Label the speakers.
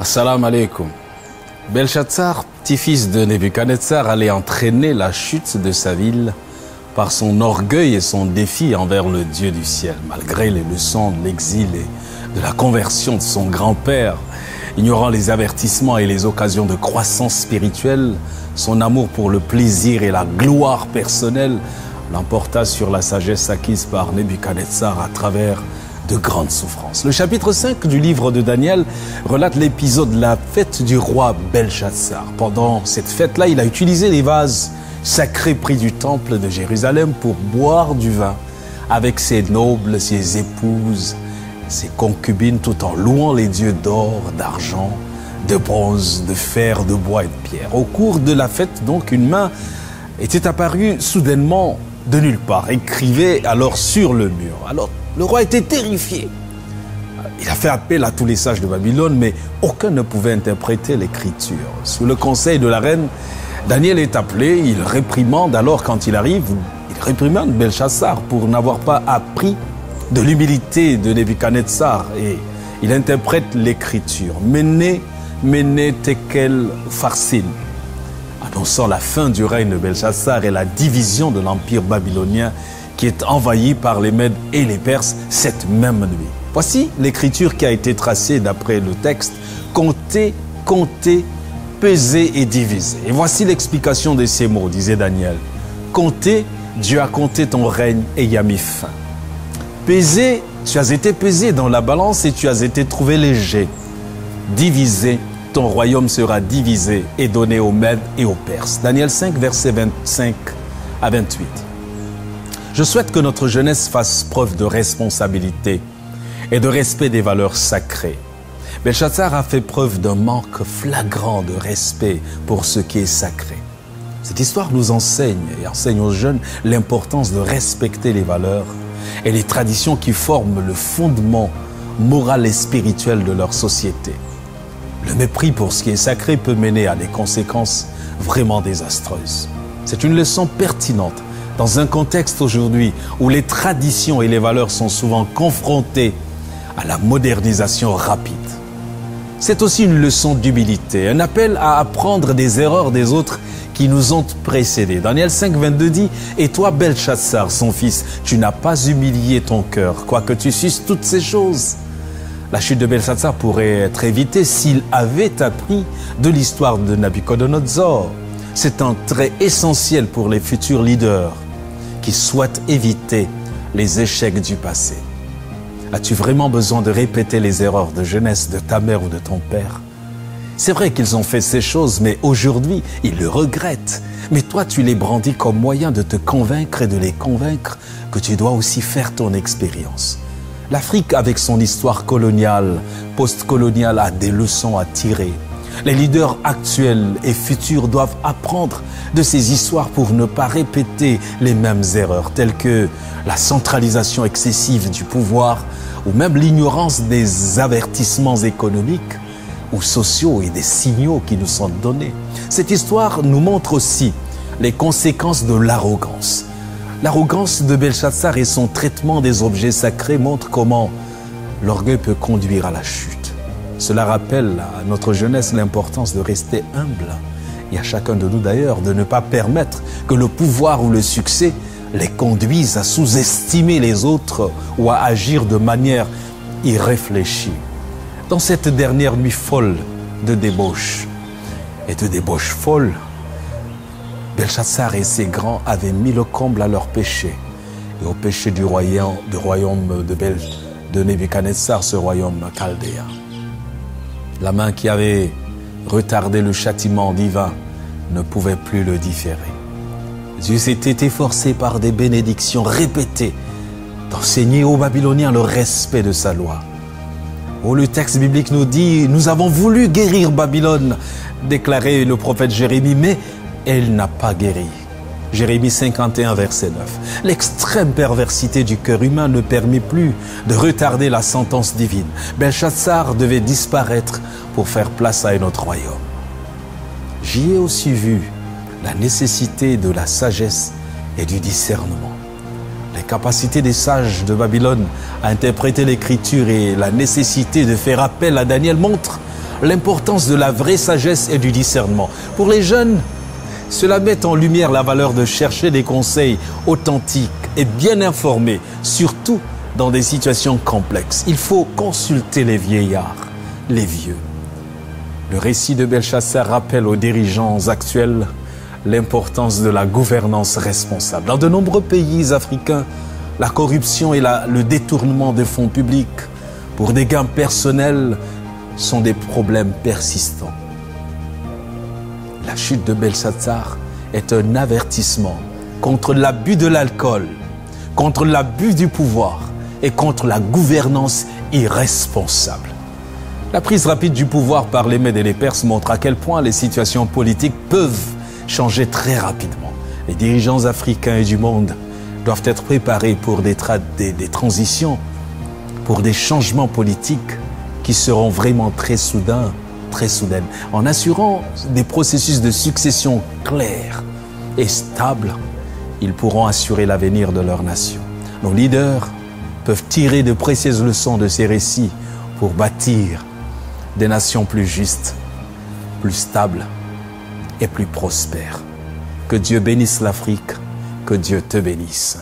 Speaker 1: Salam alaikum. Belshazzar, petit-fils de Nebuchadnezzar, allait entraîner la chute de sa ville par son orgueil et son défi envers le Dieu du ciel. Malgré les leçons de l'exil et de la conversion de son grand-père, ignorant les avertissements et les occasions de croissance spirituelle, son amour pour le plaisir et la gloire personnelle l'emporta sur la sagesse acquise par Nebuchadnezzar à travers de grandes souffrances. Le chapitre 5 du livre de Daniel relate l'épisode de la fête du roi Belshazzar. Pendant cette fête-là, il a utilisé les vases sacrés pris du temple de Jérusalem pour boire du vin avec ses nobles, ses épouses, ses concubines, tout en louant les dieux d'or, d'argent, de bronze, de fer, de bois et de pierre. Au cours de la fête, donc, une main était apparue soudainement de nulle part, écrivait alors sur le mur. Alors, le roi était terrifié. Il a fait appel à tous les sages de Babylone, mais aucun ne pouvait interpréter l'écriture. Sous le conseil de la reine, Daniel est appelé, il réprimande. Alors, quand il arrive, il réprimande Belshazzar pour n'avoir pas appris de l'humilité de Nebuchadnezzar, et il interprète l'écriture. Mene, mene, tekel, farsin, annonçant la fin du règne de Belshazzar et la division de l'empire babylonien qui est envahi par les Mèdes et les Perses cette même nuit. Voici l'écriture qui a été tracée d'après le texte: compter, compter, peser et diviser. Et voici l'explication de ces mots, disait Daniel. Compter, Dieu a compté ton règne et y a mis fin. Peser, tu as été pesé dans la balance et tu as été trouvé léger. Diviser, ton royaume sera divisé et donné aux Mèdes et aux Perses. Daniel 5, versets 25 à 28. Je souhaite que notre jeunesse fasse preuve de responsabilité et de respect des valeurs sacrées. Belshazzar a fait preuve d'un manque flagrant de respect pour ce qui est sacré. Cette histoire nous enseigne et enseigne aux jeunes l'importance de respecter les valeurs et les traditions qui forment le fondement moral et spirituel de leur société. Le mépris pour ce qui est sacré peut mener à des conséquences vraiment désastreuses. C'est une leçon pertinente dans un contexte aujourd'hui où les traditions et les valeurs sont souvent confrontées à la modernisation rapide. C'est aussi une leçon d'humilité, un appel à apprendre des erreurs des autres qui nous ont précédés. Daniel 5, 22 dit « Et toi, Belshazzar, son fils, tu n'as pas humilié ton cœur, quoique tu susses toutes ces choses. » La chute de Belshazzar pourrait être évitée s'il avait appris de l'histoire de Nabuchodonosor. C'est un trait essentiel pour les futurs leaders qui souhaitent éviter les échecs du passé. As-tu vraiment besoin de répéter les erreurs de jeunesse de ta mère ou de ton père? C'est vrai qu'ils ont fait ces choses, mais aujourd'hui, ils le regrettent. Mais toi, tu les brandis comme moyen de te convaincre et de les convaincre que tu dois aussi faire ton expérience. L'Afrique, avec son histoire coloniale, post-coloniale, a des leçons à tirer. Les leaders actuels et futurs doivent apprendre de ces histoires pour ne pas répéter les mêmes erreurs, telles que la centralisation excessive du pouvoir ou même l'ignorance des avertissements économiques ou sociaux et des signaux qui nous sont donnés. Cette histoire nous montre aussi les conséquences de l'arrogance. L'arrogance de Belshazzar et son traitement des objets sacrés montrent comment l'orgueil peut conduire à la chute. Cela rappelle à notre jeunesse l'importance de rester humble et à chacun de nous d'ailleurs de ne pas permettre que le pouvoir ou le succès les conduisent à sous-estimer les autres ou à agir de manière irréfléchie. Dans cette dernière nuit folle de débauche et de débauche folle, Belshazzar et ses grands avaient mis le comble à leur péché et au péché du royaume de Nebuchadnezzar, ce royaume chaldéen. La main qui avait retardé le châtiment divin ne pouvait plus le différer. Dieu s'était efforcé par des bénédictions répétées d'enseigner aux Babyloniens le respect de sa loi. Oh, le texte biblique nous dit « Nous avons voulu guérir Babylone », déclarait le prophète Jérémie, mais elle n'a pas guéri. Jérémie 51, verset 9. L'extrême perversité du cœur humain ne permet plus de retarder la sentence divine. Belshazzar devait disparaître pour faire place à un autre royaume. J'y ai aussi vu la nécessité de la sagesse et du discernement. Les capacités des sages de Babylone à interpréter l'écriture et la nécessité de faire appel à Daniel montrent l'importance de la vraie sagesse et du discernement. Pour les jeunes, cela met en lumière la valeur de chercher des conseils authentiques et bien informés, surtout dans des situations complexes. Il faut consulter les vieillards, les vieux. Le récit de Belchassar rappelle aux dirigeants actuels l'importance de la gouvernance responsable. Dans de nombreux pays africains, la corruption et le détournement de fonds publics pour des gains personnels sont des problèmes persistants. La chute de Belchassar est un avertissement contre l'abus de l'alcool, contre l'abus du pouvoir et contre la gouvernance irresponsable. La prise rapide du pouvoir par les Mèdes et les Perses montre à quel point les situations politiques peuvent changer très rapidement. Les dirigeants africains et du monde doivent être préparés pour des transitions, pour des changements politiques qui seront vraiment très soudains, très soudaines, en assurant des processus de succession clairs et stables. Ils pourront assurer l'avenir de leur nation. Nos leaders peuvent tirer de précieuses leçons de ces récits pour bâtir des nations plus justes, plus stables et plus prospères. Que Dieu bénisse l'Afrique, que Dieu te bénisse.